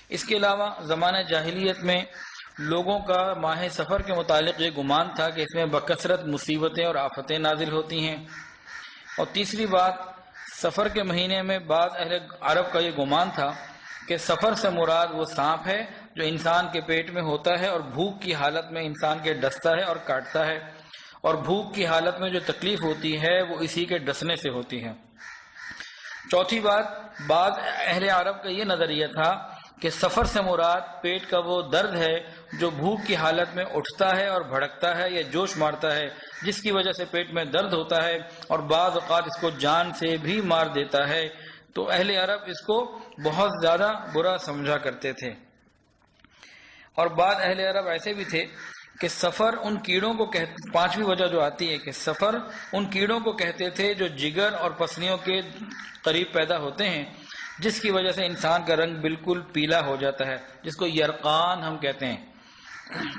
اس کے علاوہ زمانہ جاہلیت میں لوگوں کا ماہ سفر کے متعلق یہ گمان تھا کہ اس میں بکثرت مصیبتیں اور آفتیں نازل ہوتی ہیں۔ اور تیسری بات، سفر کے مہینے میں بعض اہل عرب کا یہ گمان تھا کہ سفر سے مراد وہ سانپ ہے جو انسان کے پیٹ میں ہوتا ہے اور بھوک کی حالت میں انسان کے ڈستا ہے اور کاٹتا ہے، اور بھوک کی حالت میں جو تکلیف ہوتی ہے وہ اسی کے ڈسنے سے ہوتی ہے۔ چوتھی بات، بعض اہل عرب کا یہ نظریہ تھا کہ سفر سے مراد پیٹ کا وہ درد ہے جو بھوک کی حالت میں اٹھتا ہے اور بھڑکتا ہے یا جوش مارتا ہے، جس کی وجہ سے پیٹ میں درد ہوتا ہے اور بعض اوقات اس کو جان سے بھی مار دیتا ہے۔ تو اہل عرب اس کو بہت زیادہ برا سمجھا کرتے تھے۔ اور بعض اہل عرب ایسے بھی تھے کہ سفر ان کیڑوں کو پانچویں وجہ جو آتی ہے کہ سفر ان کیڑوں کو کہتے تھے جو جگر اور پسلیوں کے قریب پیدا ہوتے ہیں، جس کی وجہ سے انسان کا رنگ بالکل پیلا ہو جاتا ہے، جس کو یرقان ہم کہتے ہیں۔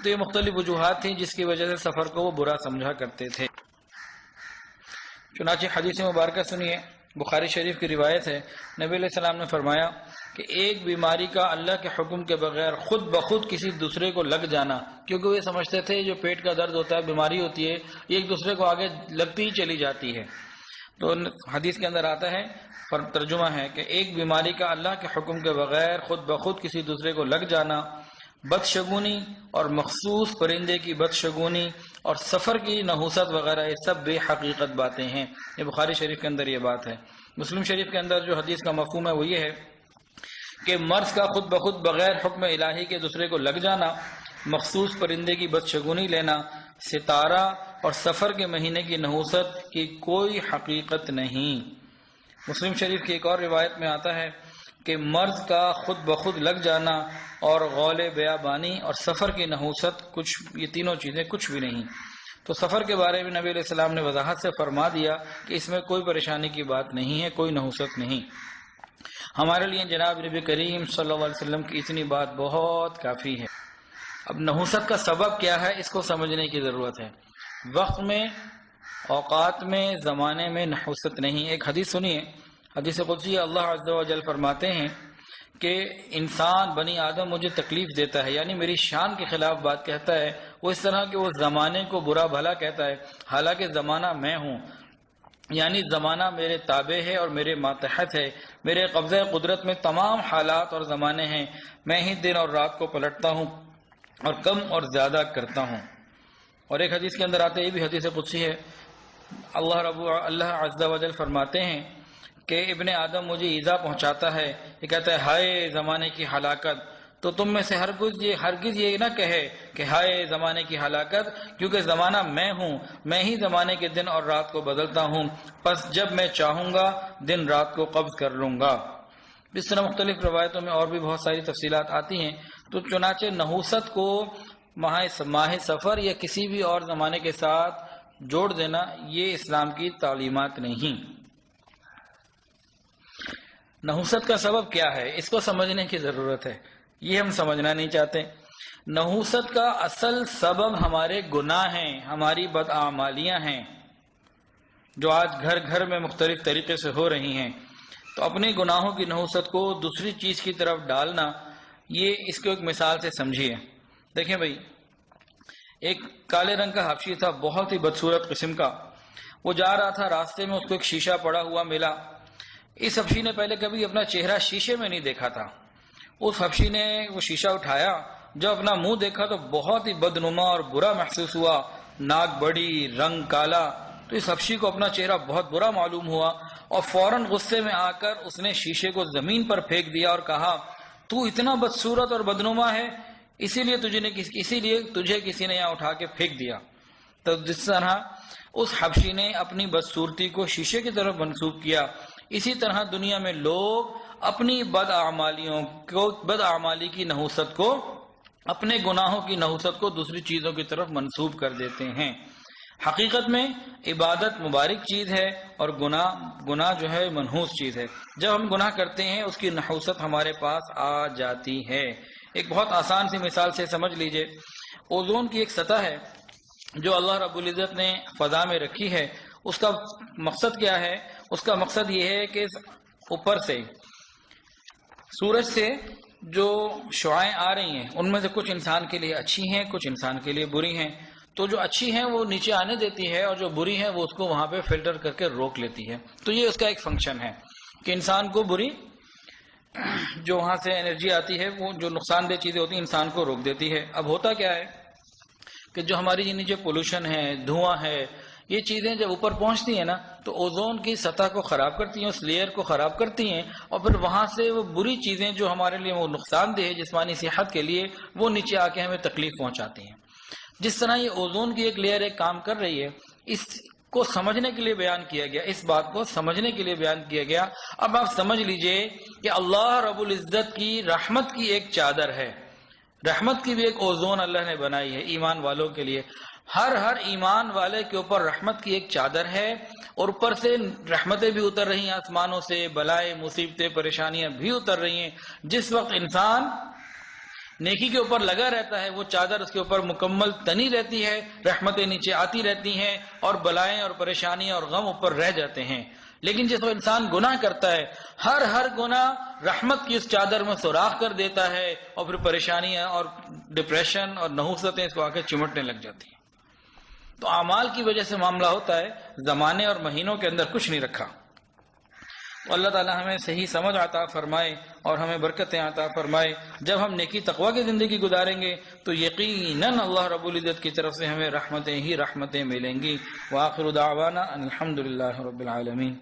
تو یہ مختلف وجوہات تھیں جس کی وجہ سے سفر کو وہ برا سمجھا کرتے تھے۔ چنانچہ حدیث مبارکہ سنیے، بخاری شریف کی روایت ہے، نبی علیہ السلام نے فرمایا کہ ایک بیماری کا اللہ کے حکم کے بغیر خود بخود کسی دوسرے کو لگ جانا، کیونکہ وہ یہ سمجھتے تھے جو پیٹ کا درد ہوتا ہے، بیماری ہوتی ہے، یہ ایک دوسرے کو آگے لگتی ہی چلی جاتی ہے۔ تو حدیث کے اندر آتا ہے، ترجمہ ہے کہ ایک بیماری کا اللہ کے حکم کے بغیر خود بخود کسی دوسرے کو لگ جانا، بدشگونی اور مخصوص پرندے کی بدشگونی اور سفر کی نحوست وغیرہ، یہ سب بے حقیقت باتیں ہیں۔ یہ بخاری شریف کے اندر یہ بات ہے۔ مسلم شریف کے اندر جو حدیث کا مفہوم ہے وہ یہ ہے کہ مرض کا خود بخود بغیر حکم الہی کے دوسرے کو لگ جانا، مخصوص پرندے کی بدشگونی لینا، ستارہ اور سفر کے مہینے کی نحوست کی کوئی حقیقت نہیں۔ مسلم شریف کی ایک اور روایت میں آتا ہے کہ مرض کا خود بخود لگ جانا اور غول بیابانی اور سفر کی نحوست، یہ تینوں چیزیں کچھ بھی نہیں۔ تو سفر کے بارے میں نبی علیہ السلام نے وضاحت سے فرما دیا کہ اس میں کوئی پریشانی کی بات نہیں ہے، کوئی نحوست نہیں۔ ہمارے لیے جناب نبی کریم صلی اللہ علیہ وسلم کی اتنی بات بہت کافی ہے۔ اب نحوست کا سبب کیا ہے، اس کو سمجھنے کی ضرورت ہے۔ وقت میں، اوقات میں، زمانے میں نحوست نہیں۔ ایک حدیث سنیے، حدیث قدسی، اللہ عز و جل فرماتے ہیں کہ انسان بنی آدم مجھے تکلیف دیتا ہے، یعنی میری شان کے خلاف بات کہتا ہے، وہ اس طرح کہ وہ زمانے کو برا بھلا کہتا ہے، حالانکہ زمانہ میں ہوں، یعنی زمانہ میرے تابع ہے اور میرے ماتحت ہے، میرے قبضہ قدرت میں تمام حالات اور زمانے ہیں، میں ہی دن اور رات کو پلٹتا ہوں اور کم اور زیادہ کرتا ہوں۔ اور ایک حدیث کے اندر آتے، یہ بھی حدیث قدسی ہے، اللہ عز و جل فرماتے ہیں کہ ابن آدم مجھے ایذا پہنچاتا ہے، یہ کہتا ہے ہائے زمانے کی ہلاکت، تو تم میں سے ہرگز یہ نہ کہے کہ ہائے زمانے کی ہلاکت، کیونکہ زمانہ میں ہوں، میں ہی زمانے کے دن اور رات کو بدلتا ہوں، پس جب میں چاہوں گا دن رات کو قبض کر لوں گا۔ اس طرح مختلف روایتوں میں اور بھی بہت ساری تفصیلات آتی ہیں۔ تو چنانچہ نحوست کو ماہ سفر یا کسی بھی اور زمانے کے ساتھ جوڑ دینا، یہ اسلام کی تعلیمات نہیں۔ نحوست کا سبب کیا ہے، اس کو سمجھنے کی ضرورت ہے، یہ ہم سمجھنا نہیں چاہتے۔ نحوست کا اصل سبب ہمارے گناہ ہیں، ہماری بداعمالیاں ہیں، جو آج گھر گھر میں مختلف طریقے سے ہو رہی ہیں۔ تو اپنے گناہوں کی نحوست کو دوسری چیز کی طرف ڈالنا، یہ اس کو ایک مثال سے سمجھیے۔ دیکھیں بھائی، ایک کالے رنگ کا حبشی تھا، بہت ہی بدصورت قسم کا۔ وہ جا رہا تھا، راستے میں اس کو ایک شیشہ پڑا ہوا ملا۔ اس حبشی نے پہلے کبھی اپنا چہرہ شیشے میں نہیں دیکھا تھا۔ اس حبشی نے وہ شیشہ اٹھایا، جب اپنا منہ دیکھا تو بہت ہی بدنما اور برا محسوس ہوا، ناک بڑی، رنگ کالا۔ تو اس حبشی کو اپنا چہرہ بہت برا معلوم ہوا اور فوراً غصے میں آ کر اس نے شیشے کو زمین پر پھینک دیا اور کہا، تو اتنا بدصورت اور بدنما ہے، اسی لیے تجھے کسی نے یہاں اٹھا کے پھینک دیا۔ تو جس طرح اس حبشی نے اپنی بدصورتی کو شیشے کی طرف منسوب کیا، اسی طرح دنیا میں لوگ اپنی بدعمالی کی نحوست کو، اپنے گناہوں کی نحوست کو دوسری چیزوں کی طرف منسوب کر دیتے ہیں۔ حقیقت میں عبادت مبارک چیز ہے اور گناہ جو ہے منحوس چیز ہے۔ جب ہم گناہ کرتے ہیں اس کی نحوست ہمارے پاس آ جاتی ہے۔ ایک بہت آسان سی مثال سے سمجھ لیجئے، اوزون کی ایک سطح ہے جو اللہ رب العزت نے فضا میں رکھی ہے۔ اس کا مقصد کیا ہے؟ اس کا مقصد یہ ہے کہ اوپر سے، سورج سے جو شعائیں آ رہی ہیں ان میں سے کچھ انسان کے لیے اچھی ہیں، کچھ انسان کے لیے بری ہیں. تو جو اچھی ہیں وہ نیچے آنے دیتی ہے اور جو بری ہیں وہ اس کو وہاں پہ فلٹر کر کے روک لیتی ہے. تو یہ اس کا ایک فنکشن ہے کہ انسان کو بری جو وہاں سے انرجی آتی ہے، وہ جو نقصان دہ چیزیں ہوتی ہیں انسان کو روک دیتی ہے. اب ہوتا کیا ہے کہ جو ہماری یہ نیچے پولوشن ہے، دھواں ہے، یہ چیزیں جب اوپر پہنچتی ہیں نا تو اوزون کی سطح کو خراب کرتی ہیں، اس لیئر کو خراب کرتی ہیں، اور پھر وہاں سے وہ بری چیزیں جو ہمارے لیے وہ نقصان دہ ہے جسمانی صحت کے لیے، وہ نیچے آ کے ہمیں تکلیف پہنچاتی ہیں. جس طرح یہ اوزون کی ایک لیئر ایک کام کر رہی ہے، اس کو سمجھنے کے لیے بیان کیا گیا، اس بات کو سمجھنے کے لیے بیان کیا گیا. اب آپ سمجھ لیجئے کہ اللہ رب العزت کی رحمت کی ایک چادر ہے، رحمت کی بھی ایک اوزون اللہ نے بنائی ہے ایمان والوں کے لیے. ہر ایمان والے کے اوپر رحمت کی ایک چادر ہے، اور اوپر سے رحمتیں بھی اتر رہی ہیں آسمانوں سے، بلائیں مصیبتیں پریشانیاں بھی اتر رہی ہیں. جس وقت انسان نیکی کے اوپر لگا رہتا ہے وہ چادر اس کے اوپر مکمل تنی رہتی ہے، رحمتیں نیچے آتی رہتی ہیں اور بلائیں اور پریشانیاں اور غم اوپر رہ جاتے ہیں. لیکن جس وقت انسان گناہ کرتا ہے، ہر گناہ رحمت کی اس چادر میں سوراخ کر دیتا ہے، اور پھر پریشانیاں اور ڈپریشن اور نحوستیں اس کو آ کے چمٹنے لگ جاتی ہیں. تو اعمال کی وجہ سے معاملہ ہوتا ہے، زمانے اور مہینوں کے اندر کچھ نہیں رکھا. تو اللہ تعالی ہمیں صحیح سمجھ عطا فرمائے اور ہمیں برکتیں عطا فرمائے. جب ہم نیکی تقوی کی زندگی گزاریں گے تو یقیناً اللہ رب العزت کی طرف سے ہمیں رحمتیں ہی رحمتیں ملیں گی. وآخر دعوانا ان الحمد للہ رب العالمین.